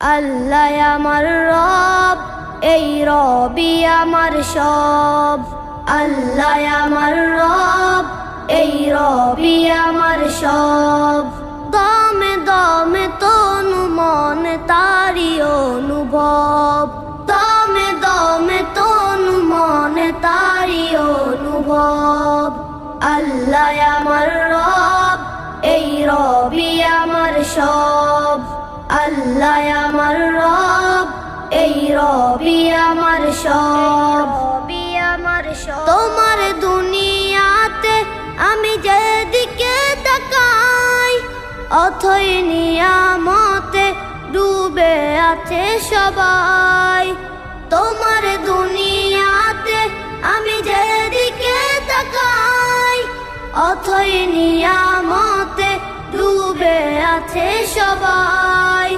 আল্লাহ আমার রব, এই রবি আমার সব। আল্লাহ আমার রব, এই রবি আমার সব। দমে দমে তনু মন তারি অনুভব, দমে দমে তনু মন তারি অনুভব। আল্লাহ আমার রব, এই রবি আমার সব। আল্লাহ আমার রব, এই রবি আমার সব। তোমার দুনিয়াতে আমি যেদিকে তাকাই, অথই নিয়ামতে ডুবে আছে সবাই। তোমার দুনিয়াতে আমি যেদিকে তাকাই, অথই নিয়ামতে ডুবে আছে সবাই।